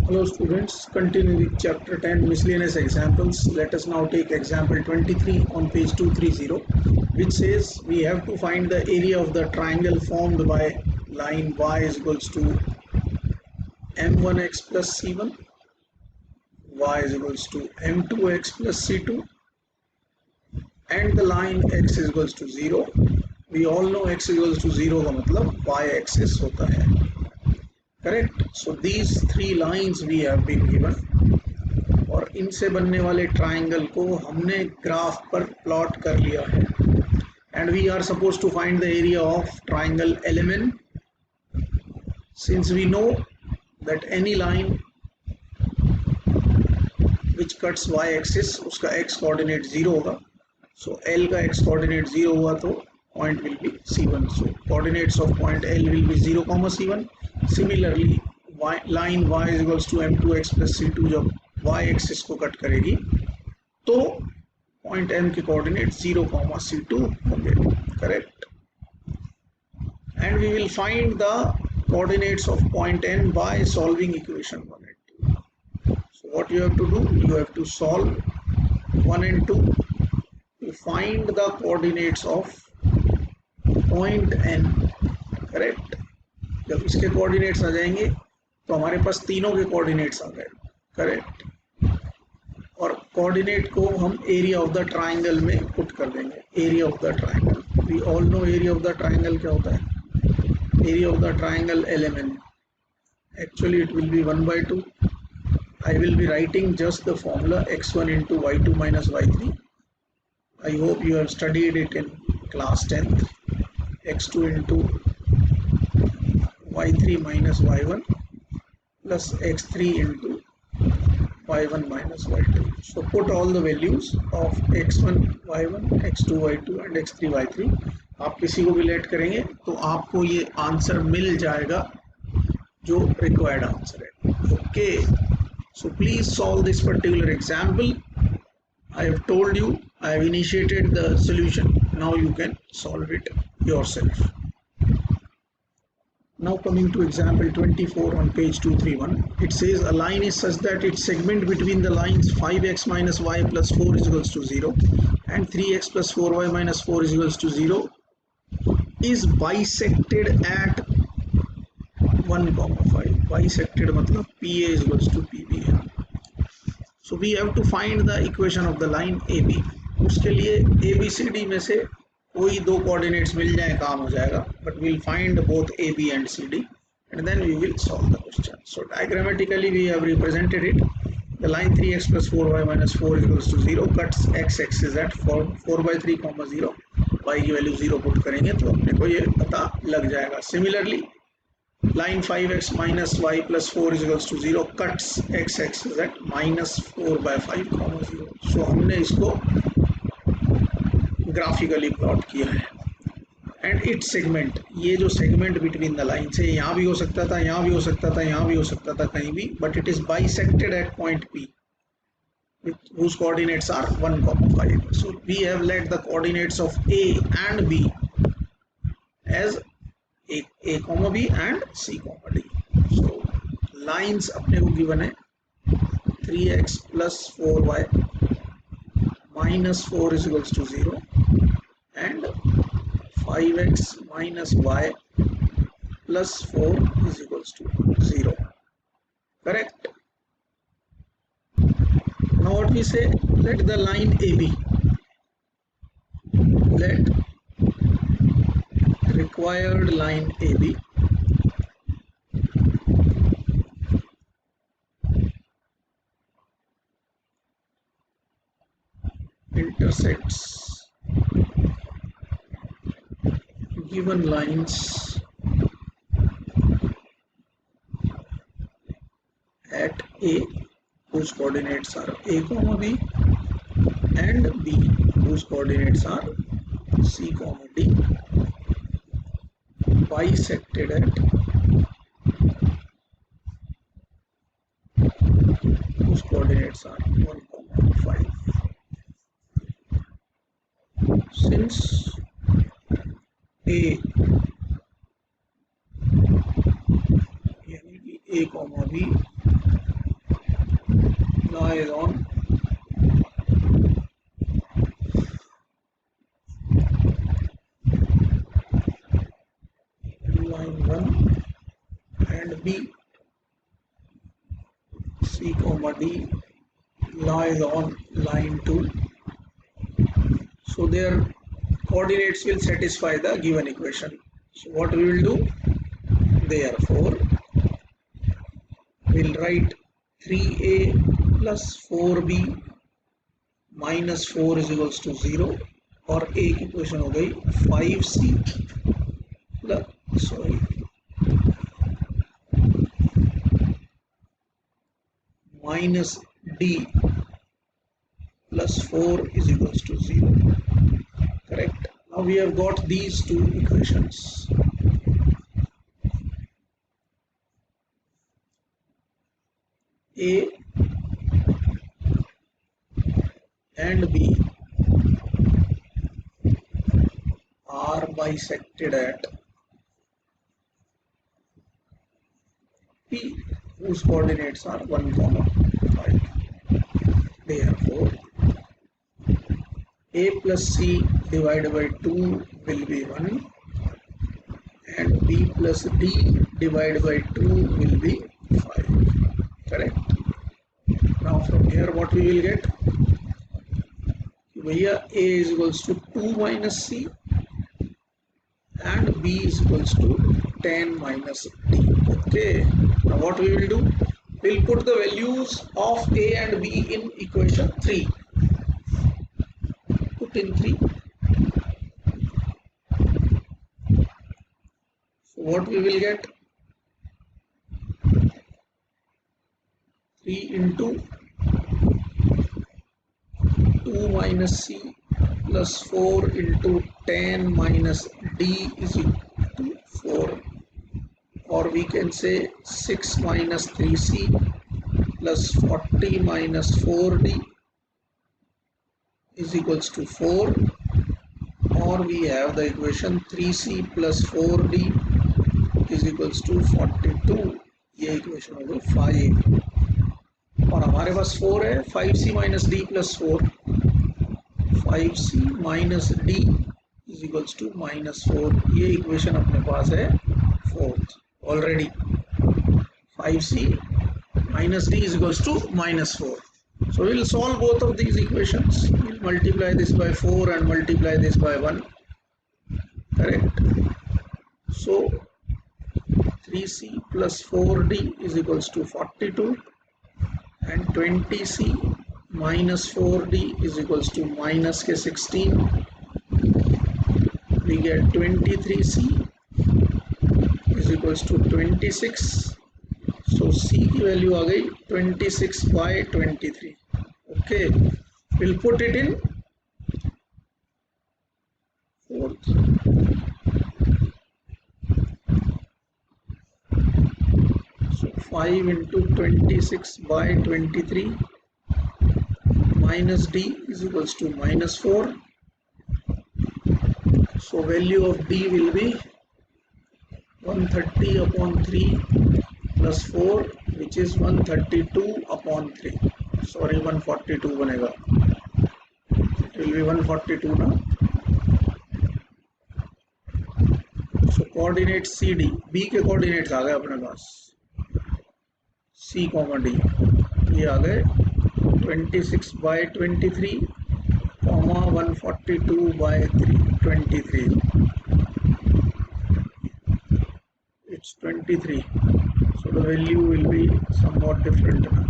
Hello students, continue with chapter 10 miscellaneous examples. Let us now take example 23 on page 230, which says we have to find the area of the triangle formed by line y is equals to m1x plus c1, y is equals to m2x plus c2, and the line x is equals to 0. We all know x is equals to 0 का मतलब y axis होता है. Correct? So these three lines we have been given और इनसे बनने वाले triangle को हमने ग्राफ पर प्लॉट कर लिया है and we are suppose to find the area of triangle LMN. Since we know that any line which cuts y axis उसका x कोऑर्डिनेट 0 होगा. सो L का x कोऑर्डिनेट 0 हुआ तो point will be C1. So coordinates of point L will be 0, C1. Similarly, line y is equals to m2x plus c2 जब y axis को cut करेगी तो point m के coordinate 0, c2 होंगे. Correct. And we will find the coordinates of point n by solving equation 1 and 2. So what you have to do, you have to solve 1 and 2 to find the coordinates of point n. Correct. जब इसके coordinates आ जाएंगे तो हमारे पास तीनों के coordinates आ गए. Correct. और coordinate को हम एरिया ऑफ द ट्राइंगल में पुट कर देंगे. Area of the triangle, we all know area of the triangle क्या होता है. Area of the triangle LMN. Actually it will be 1/2. I will be writing just the formula x1 into y2 minus y3. I hope you have studied it in class 10th. x2 into y3 minus y1 plus x3 into y1 minus y2. So put all the values of x1 y1, x2 y2 and x3 y3. आप किसी को भी late करेंगे तो आपको ये answer मिल जाएगा जो रिक्वायर्ड आंसर है. Okay. So please solve this particular example. I have told you, I have initiated the solution. Now you can solve it yourself. Now coming to example 24 on page 231, it says a line is such that its segment between the lines 5x minus y plus 4 is equals to 0 and 3x plus 4y minus 4 is equals to 0 is bisected at 1,5. Bisected मतलब PA is equals to PB है. So we have to find the equation of the line AB. उसके लिए ABCD में से कोई दो coordinates मिल जाए काम हो जाएगा. But we'll find both AB and CD and then we will solve the question. So diagrammatically we have represented it. The line 3x plus 4y minus 4 is equals to 0 cuts x axis at 4/3, 0. y की value 0 put करेंगे तो अपने को ये पता लग जाएगा. Similarly line 5x minus y plus 4 is equals to 0 cuts x axis at minus 4/5, 0. So हमने इसको ग्राफिकली प्लॉट किया है. एंड इट्स सेगमेंट, ये जो सेगमेंट बिटवीन द लाइन से यहाँ भी हो सकता था, यहाँ भी हो सकता था, यहाँ भी हो सकता था, कहीं भी, but it is bisected eight point P whose coordinates are 1,5. So we have let the coordinates of A and B as A, B and C, D. So lines अपने को गिवन है 3x plus 4y minus 4 is equals to 0 and 5x minus y plus 4 is equals to 0. Correct. Now what we say, let the line AB, let required line AB intersects given lines at A whose coordinates are A, B and B whose coordinates are C, D bisected at whose coordinates are 1,5. Since A यानी कि A, B lies on line 1 and B, C comma D lies on line 2. So their coordinates will satisfy the given equation. So what we will do, therefore we'll write 3a plus 4b minus 4 is equals to 0, और a की equation हो गई 5c minus d plus 4 is equals to 0. Correct. Now we have got these two equations. A and B are bisected at P, whose coordinates are 1, 5. Therefore, A plus C divided by 2 will be 1 and B plus D divided by 2 will be 5. Correct. Now from here what we will get? Here A is equals to 2 minus C and B is equals to 10 minus D. Okay. Now what we will do? We'll put the values of A and B in equation 3. Put in 3. So what we will get? 3 into 2 minus C plus 4 into 10 minus D is equal to 4, or we can say 6 minus 3C plus 40 minus 4D is equals to 4, or we have the equation 3C plus 4D is equals to 42. ये equation हो गई 5, और हमारे पास 4 है, 5C minus D plus 4, 5C minus D is equals to minus 4. ये equation अपने पास है 4th already. 5C minus D is equals to minus 4. So we will solve both of these equations. We will multiply this by 4 and multiply this by 1. Correct. So 3C plus 4D is equals to 42, and 20C minus 4D is equals to minus के 16. We get 23C is equals to 26. So C की value आ गई 26 by 23. Okay, we'll put it in 4th. So 5 into 26 by 23 minus D is equals to minus 4. So value of D will be 130 upon 3 plus 4, which is 132 upon 3. Sorry, 142 बनेगा. It will be 142 now. So coordinate CD, B के coordinates आ गए अपने पास. C comma D ये आ गए 26 by 23 comma 142 by 23. It's 23. So the value will be somewhat different now.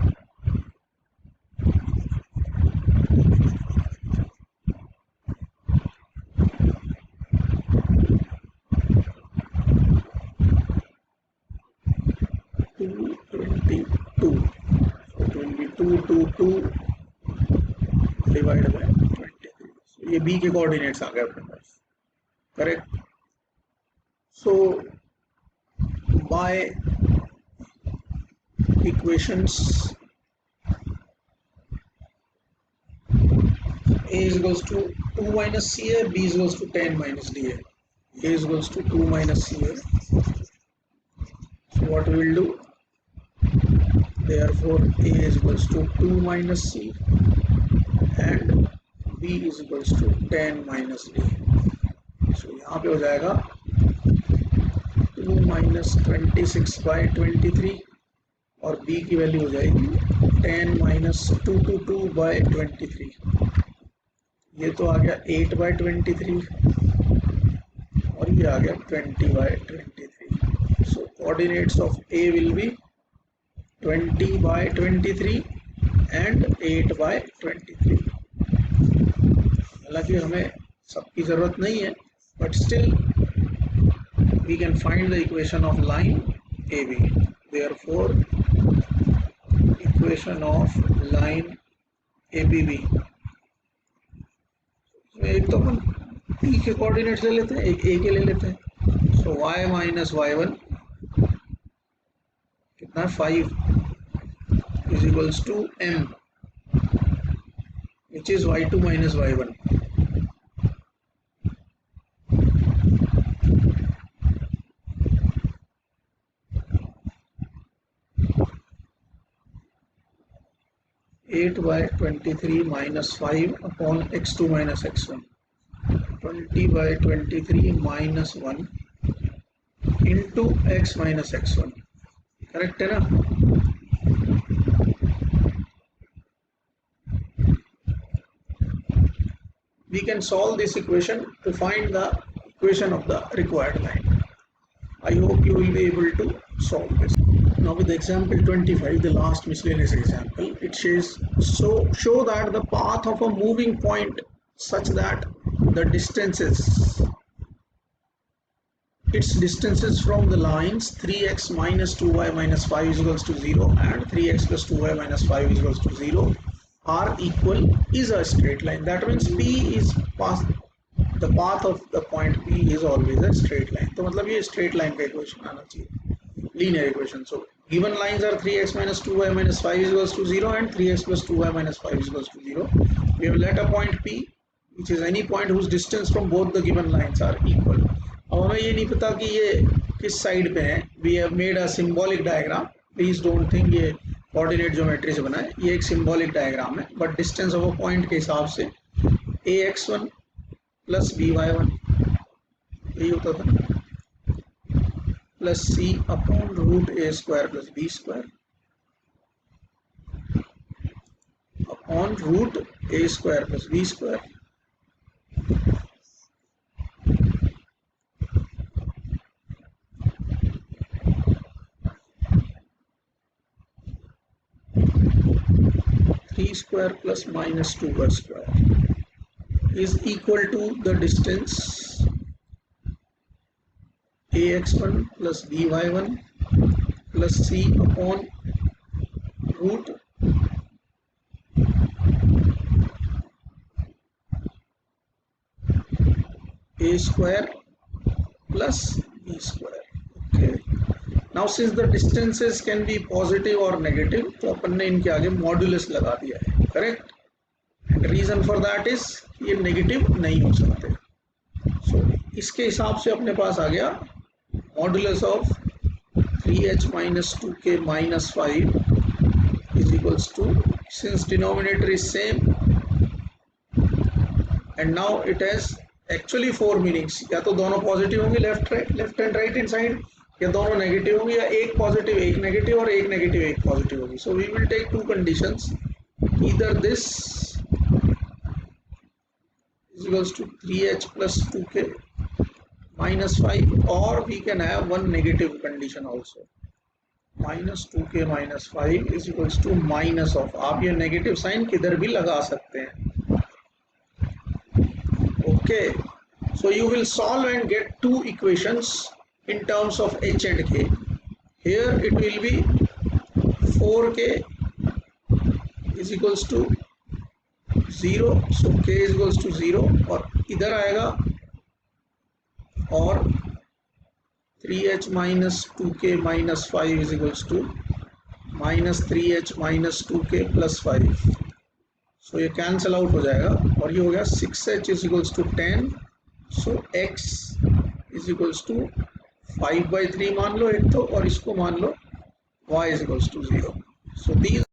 Divide by 23. So ये B के coordinates आ गए अपने पास. Correct. So by equations A is equals to 2 minus C है, B is equals to 10 minus D है. A is equals to 2 minus C है. So what we will do? therefore A is equals to 2 minus C and B is equals to 10 minus D. So यहाँ पे हो जाएगा 2 minus 26 by 23 और B की value हो जाएगी 10 minus 2 to 2 by 23. ये तो आ गया 8 by 23 और ये आ गया 20 by 23. So coordinates of A will be 20 by 23 and 8 by 23. हालांकि हमें सबकी ज़रूरत नहीं है, but still we can find the equation of line AB. Therefore, equation of line ABB. एक तो अपन T के कोऑर्डिनेट्स ले लेते हैं, एक A के ले लेते हैं. So y minus y1 कितना है 5 is equals to m which is y2 minus y1. Eight by 23 minus 5 upon x2 minus x1. 20 by 23 minus 1 into x minus x1. Correct है ना? We can solve this equation to find the equation of the required line. I hope you will be able to solve this. Now with example 25, the last miscellaneous example, it says, show that the path of a moving point such that the its distances from the lines 3x minus 2y minus 5 is equals to 0 and 3x plus 2y minus 5 is equals to 0 are equal is a straight line. That means P is the path of the point P is always a straight line. तो मतलब ये straight line का equation आना चाहिए, linear equation. So given lines are 3x minus 2y minus 5 is equals to 0 and 3x plus 2y minus 5 is equals to 0. We have let a point P which is any point whose distance from both the given lines are equal. अब हमें ये नहीं पता कि ये किस side पे है. We have made a symbolic diagram. Please don't think ये कोऑर्डिनेट ज्योमेट्री से बना है, ये एक सिंबॉलिक डायग्राम है, but distance of a point के हिसाब से ax1 प्लस by1 यही होता था plus c upon root a square plus b square upon root a square plus b square. Square plus minus 2 square is equal to the distance ax1 plus by1 plus c upon root a square plus b square. Okay. Now since the distances can be positive or negative, तो अपन ने इनके आगे modulus लगा दिया है. Correct. And reason for that is ये negative नहीं हो सकते. सो इसके हिसाब से अपने पास आ गया modulus of 3h minus 2k minus 5 is equals to, since denominator is same and now it has actually 4 meanings. या तो दोनों पॉजिटिव होंगे left and right hand side, या दोनों नेगेटिव होंगे, या एक पॉजिटिव एक नेगेटिव और एक नेगेटिव एक पॉजिटिव होगी. So we will take two conditions. Either this is equals to 3h plus 2k minus 5 or we can have one negative condition also. Minus 2k minus 5 is equals to minus of. आप ये negative sign किधर भी लगा सकते हैं. Okay, so you will solve and get two equations in terms of h and k. Here it will be 4k is equals to 0, so k is equals to 0 और इधर आएगा और 3h minus 2k minus 5 is equals to minus 3h minus 2k plus 5. so ये cancel out हो जाएगा और ये हो गया 6h is equals to 10. so x is equals to 5/3 मान लो एक तो, और इसको मान लो y is equals to 0. So these